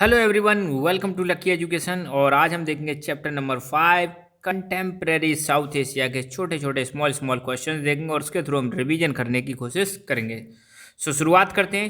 Hello everyone, welcome to lucky education. और आज हम देखेंगे chapter number 5 contemporary South Asia के छोटे छोटे स्मॉल स्मॉल क्वेश्चंस देखेंगे और उसके थ्रू हम रिवीजन करने की कोशिश करेंगे। शुरुआत करते हैं।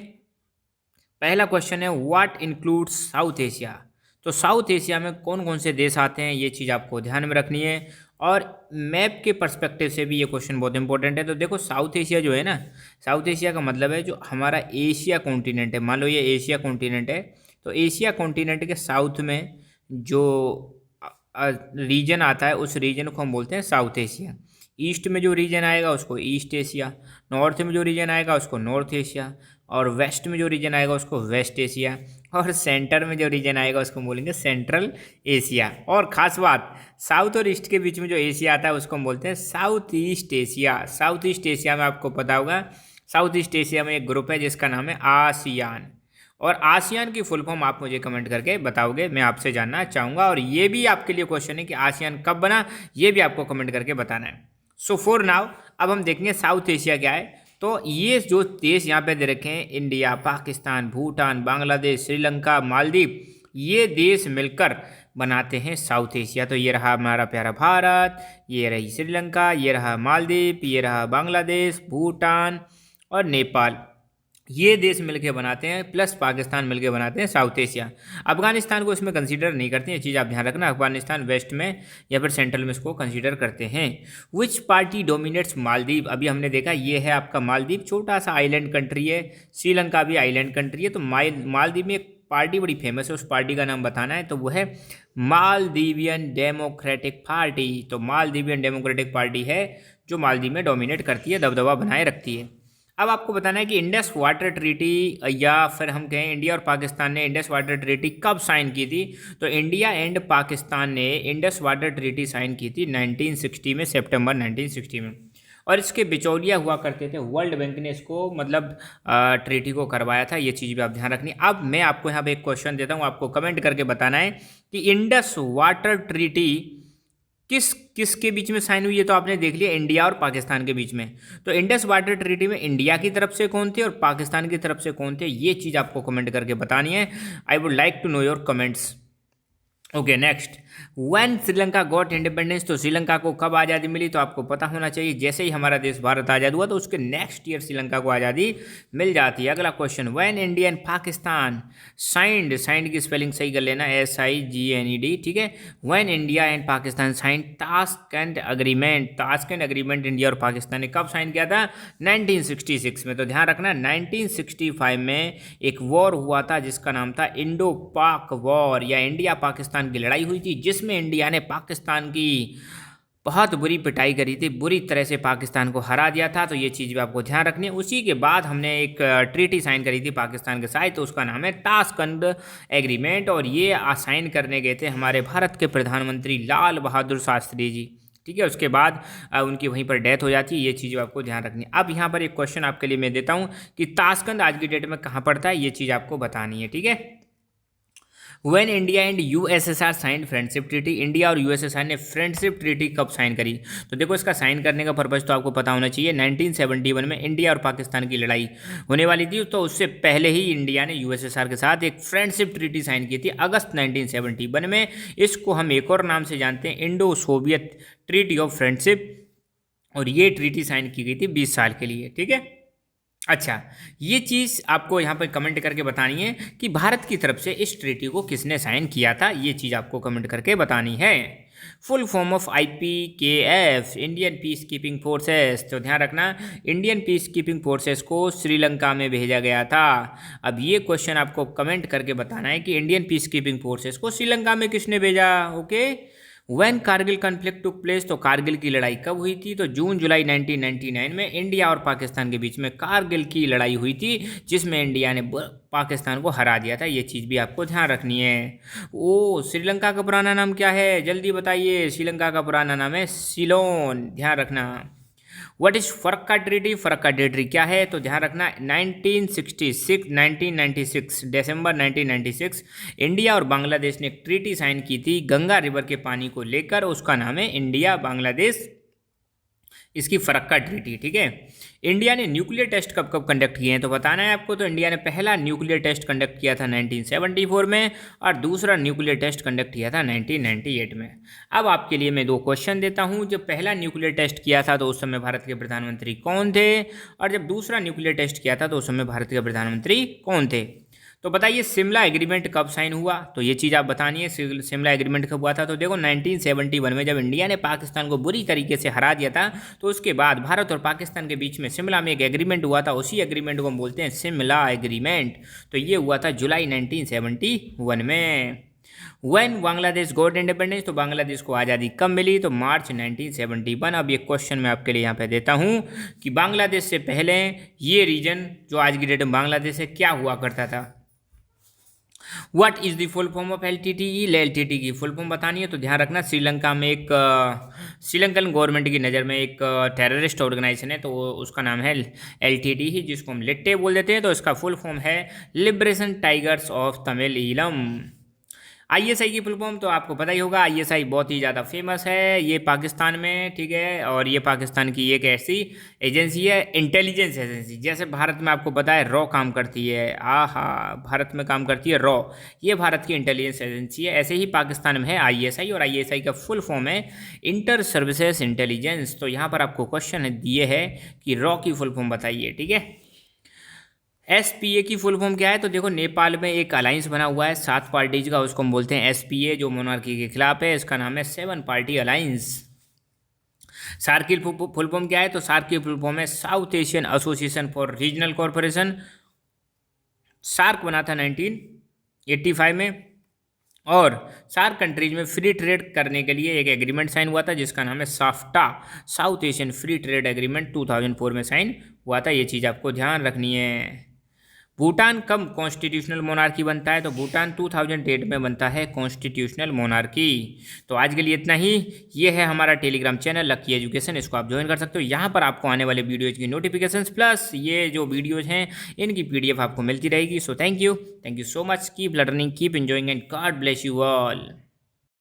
पहला क्वेश्चन है व्हाट इंक्लूड्स साउथ एशिया। तो साउथ एशिया में कौन कौन से देश आते हैं, ये चीज़ आपको ध्यान में रखनी है। और मैप के पर्सपेक्टिव से भी ये क्वेश्चन बहुत इंपॉर्टेंट है। तो देखो, साउथ एशिया जो है ना, साउथ एशिया का मतलब है जो हमारा एशिया कॉन्टिनेंट है। मान लो ये एशिया कॉन्टिनेंट है, तो एशिया कॉन्टिनेंट के साउथ में जो रीजन आता है उस रीजन को हम बोलते हैं साउथ एशिया। ईस्ट में जो रीजन आएगा उसको ईस्ट एशिया, नॉर्थ में जो रीजन आएगा उसको नॉर्थ एशिया, और वेस्ट में जो रीजन आएगा उसको वेस्ट एशिया, और सेंटर में जो रीजन आएगा उसको बोलेंगे सेंट्रल एशिया। और ख़ास बात, साउथ और ईस्ट के बीच में जो एशिया आता है उसको हम बोलते हैं south east Asia. South east Asia में आपको पता होगा, साउथ ईस्ट एशिया में एक ग्रुप है जिसका नाम है आसियान। और आसियान की फुल फॉर्म आप मुझे कमेंट करके बताओगे, मैं आपसे जानना चाहूँगा। और ये भी आपके लिए क्वेश्चन है कि आसियान कब बना, ये भी आपको कमेंट करके बताना है। सो फॉर नाउ अब हम देखेंगे साउथ एशिया क्या है। तो ये जो देश यहाँ पे दे रखे हैं, इंडिया, पाकिस्तान, भूटान, बांग्लादेश, श्रीलंका, मालदीव, ये देश मिलकर बनाते हैं साउथ एशिया। तो ये रहा हमारा प्यारा भारत, ये रही श्रीलंका, ये रहा मालदीव, ये रहा बांग्लादेश, भूटान और नेपाल। ये देश मिलके बनाते हैं, प्लस पाकिस्तान मिलके बनाते हैं साउथ एशिया। अफगानिस्तान को इसमें कंसीडर नहीं करते हैं, ये चीज़ आप ध्यान रखना। अफगानिस्तान वेस्ट में या फिर सेंट्रल में इसको कंसीडर करते हैं। विच पार्टी डोमिनेट्स मालदीव। अभी हमने देखा ये है आपका मालदीव, छोटा सा आइलैंड कंट्री है। श्रीलंका भी आइलैंड कंट्री है। तो मालदीव में एक पार्टी बड़ी फेमस है, उस पार्टी का नाम बताना है। तो वो है मालदीवियन डेमोक्रेटिक पार्टी। तो मालदीवियन डेमोक्रेटिक पार्टी है जो मालदीव में डोमिनेट करती है, दबदबा बनाए रखती है। अब आपको बताना है कि इंडस वाटर ट्रीटी, या फिर हम कहें इंडिया और पाकिस्तान ने इंडस वाटर ट्रीटी कब साइन की थी। तो इंडिया एंड पाकिस्तान ने इंडस वाटर ट्रीटी साइन की थी 1960 में, सितंबर 1960 में। और इसके बिचौलिया हुआ करते थे, वर्ल्ड बैंक ने इसको मतलब ट्रीटी को करवाया था। ये चीज़ भी आप ध्यान रखनी। अब मैं आपको यहाँ पे एक क्वेश्चन देता हूँ, आपको कमेंट करके बताना है कि इंडस वाटर ट्रीटी किसके बीच में साइन हुई है। तो आपने देख लिया, इंडिया और पाकिस्तान के बीच में। तो इंडस वाटर ट्रीटी में इंडिया की तरफ से कौन थे और पाकिस्तान की तरफ से कौन थे, ये चीज़ आपको कमेंट करके बतानी है। I would like to know your comments. Okay, next, when Sri Lanka got independence. तो श्रीलंका को कब आज़ादी मिली, तो आपको पता होना चाहिए जैसे ही हमारा देश भारत आज़ाद हुआ तो उसके नेक्स्ट ईयर श्रीलंका को आज़ादी मिल जाती है। अगला question, when India and Pakistan signed, signed की स्पेलिंग सही कर लेना, SIGNED, ठीक है। When India and Pakistan signed Tashkent agreement. Tashkent agreement India और पाकिस्तान ने कब साइन किया था, 1966 में। तो ध्यान रखना, 1965 में एक वॉर हुआ था जिसका नाम था इंडो पाक वॉर, या इंडिया पाकिस्तान की लड़ाई हुई थी, जिसमें इंडिया ने पाकिस्तान की बहुत बुरी पिटाई करी थी, बुरी तरह से पाकिस्तान को हरा दिया था। तो ये चीज़ भी आपको ध्यान रखनी है। उसी के बाद हमने एक ट्रीटी साइन करी थी पाकिस्तान के साथ, तो उसका नाम है ताशकंद एग्रीमेंट। और ये साइन करने गए थे हमारे भारत के प्रधानमंत्री लाल बहादुर शास्त्री जी, ठीक है। उसके बाद उनकी वहीं पर डेथ हो जाती है। ये चीज़ आपको ध्यान रखनी है। अब यहाँ पर एक क्वेश्चन आपके लिए मैं देता हूँ कि ताशकंद आज की डेट में कहाँ पड़ता है, ये चीज़ आपको बतानी है, ठीक है। When India and USSR sign friendship treaty. India और USSR ने फ्रेंडशिप ट्रीटी कब साइन करी। तो देखो, इसका साइन करने का पर्पज़ तो आपको पता होना चाहिए। 1971 में इंडिया और पाकिस्तान की लड़ाई होने वाली थी, तो उससे पहले ही इंडिया ने USSR के साथ एक फ्रेंडशिप ट्रीटी साइन की थी अगस्त 1971 में। इसको हम एक और नाम से जानते हैं, Indo Soviet treaty of friendship. और ये ट्रीटी साइन की गई थी 20 साल के लिए, ठीक है। अच्छा, ये चीज़ आपको यहाँ पर कमेंट करके बतानी है कि भारत की तरफ से इस ट्रीटी को किसने साइन किया था, ये चीज़ आपको कमेंट करके बतानी है। Full form of IPKF, Indian peace keeping forces. तो ध्यान रखना, इंडियन पीस कीपिंग फोर्सेस को श्रीलंका में भेजा गया था। अब ये क्वेश्चन आपको कमेंट करके बताना है कि इंडियन पीस कीपिंग फोर्सेस को श्रीलंका में किसने भेजा। Okay, when Kargil conflict took place. तो कारगिल की लड़ाई कब हुई थी, तो जून जुलाई 1999 में इंडिया और पाकिस्तान के बीच में कारगिल की लड़ाई हुई थी, जिसमें इंडिया ने पाकिस्तान को हरा दिया था। ये चीज़ भी आपको ध्यान रखनी है। ओ, श्रीलंका का पुराना नाम क्या है, जल्दी बताइए। श्रीलंका का पुराना नाम है सिलोन, ध्यान रखना। What is Farakka treaty. Farakka treaty क्या है, तो ध्यान रखना, 1996 दिसंबर 1996 इंडिया और बांग्लादेश ने एक ट्रीटी साइन की थी गंगा रिवर के पानी को लेकर। उसका नाम है इंडिया बांग्लादेश इसकी फरक्का ट्रीटी, ठीक है। इंडिया ने न्यूक्लियर टेस्ट कब कब कंडक्ट किए हैं तो बताना है आपको। तो इंडिया ने पहला न्यूक्लियर टेस्ट कंडक्ट किया था 1974 में, और दूसरा न्यूक्लियर टेस्ट कंडक्ट किया था 1998 में। अब आपके लिए मैं दो क्वेश्चन देता हूं। जब पहला न्यूक्लियर टेस्ट किया था तो उस समय भारत के प्रधानमंत्री कौन थे, और जब दूसरा न्यूक्लियर टेस्ट किया था तो उस समय भारत के प्रधानमंत्री कौन थे। तो बताइए शिमला एग्रीमेंट कब साइन हुआ, तो ये चीज़ आप बतानी है। शिमला एग्रीमेंट कब हुआ था, तो देखो 1971 में जब इंडिया ने पाकिस्तान को बुरी तरीके से हरा दिया था, तो उसके बाद भारत और पाकिस्तान के बीच में शिमला में एक एग्रीमेंट हुआ था। उसी एग्रीमेंट को हम बोलते हैं शिमला एग्रीमेंट। तो ये हुआ था जुलाई 1971 में। व्हेन बांग्लादेश गॉट इंडिपेंडेंस, तो बांग्लादेश को आज़ादी कब मिली, तो मार्च 1971। अब ये क्वेश्चन मैं आपके लिए यहाँ पे देता हूँ कि बांग्लादेश से पहले ये रीजन जो आज की डेट में बांग्लादेश है क्या हुआ करता था। What is the full form of LTTE, LTTE की फुल फॉर्म बतानी है। तो ध्यान रखना, श्रीलंका में एक श्रीलंकन गवर्नमेंट की नज़र में एक टेररिस्ट ऑर्गेनाइजेशन है, तो उसका नाम है LTTE, जिसको हम लिट्टे बोल देते हैं। तो इसका फुल फॉर्म है liberation tigers of Tamil Eelam. ISI की फुल फॉर्म तो आपको पता ही होगा। ISI बहुत ही ज़्यादा फेमस है, ये पाकिस्तान में, ठीक है, और ये पाकिस्तान की एक ऐसी एजेंसी है, इंटेलिजेंस एजेंसी। जैसे भारत में आपको पता है रॉ काम करती है, आहा, भारत में काम करती है रॉ, ये भारत की इंटेलिजेंस एजेंसी है। ऐसे ही पाकिस्तान में है ISI, और ISI का फुल फॉर्म है इंटर सर्विसेज इंटेलिजेंस। तो यहाँ पर आपको क्वेश्चन दिए है कि रॉ की फुल फॉर्म बताइए, ठीक है। SPA की फुल फॉर्म क्या है, तो देखो नेपाल में एक अलायंस बना हुआ है 7 पार्टीज का, उसको हम बोलते हैं SPA, जो मोनार्की के खिलाफ है। इसका नाम है 7 पार्टी अलायंस। सार्क की फुल फॉर्म क्या है, तो सार्क की फुल फॉर्म है South Asian Association for Regional Corporation. SAARC बना था 1985 में, और सार्क कंट्रीज में फ्री ट्रेड करने के लिए एक एग्रीमेंट साइन हुआ था जिसका नाम है SAFTA, south Asian free trade agreement, 2004 में साइन हुआ था। ये चीज़ आपको ध्यान रखनी है। भूटान कब कॉन्स्टिट्यूशनल मोनार्की बनता है, तो भूटान 2008 में बनता है कॉन्स्टिट्यूशनल मोनार्की। तो आज के लिए इतना ही। ये है हमारा टेलीग्राम चैनल लकी एजुकेशन, इसको आप ज्वाइन कर सकते हो। यहाँ पर आपको आने वाले वीडियोज़ की नोटिफिकेशंस प्लस ये जो वीडियोज़ हैं इनकी PDF आपको मिलती रहेगी। So thank you so much, keep learning, keep enjoying, and God bless you all.